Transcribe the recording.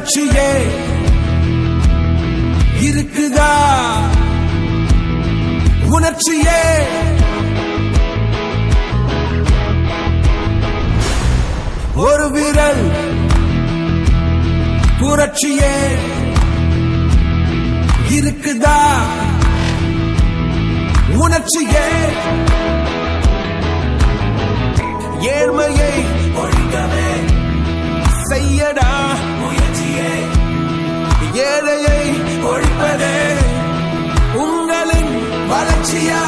புரட்சியே இருக்குதா உணர்ச்சியே ஒரு விரல் புரட்சியே இருக்குதா உணர்ச்சியே ஏழ்மையை ஒழிக்கவே செய்யடா முயற்சியே ஏழையை ஒழிப்பதே உங்களின் வளர்ச்சியா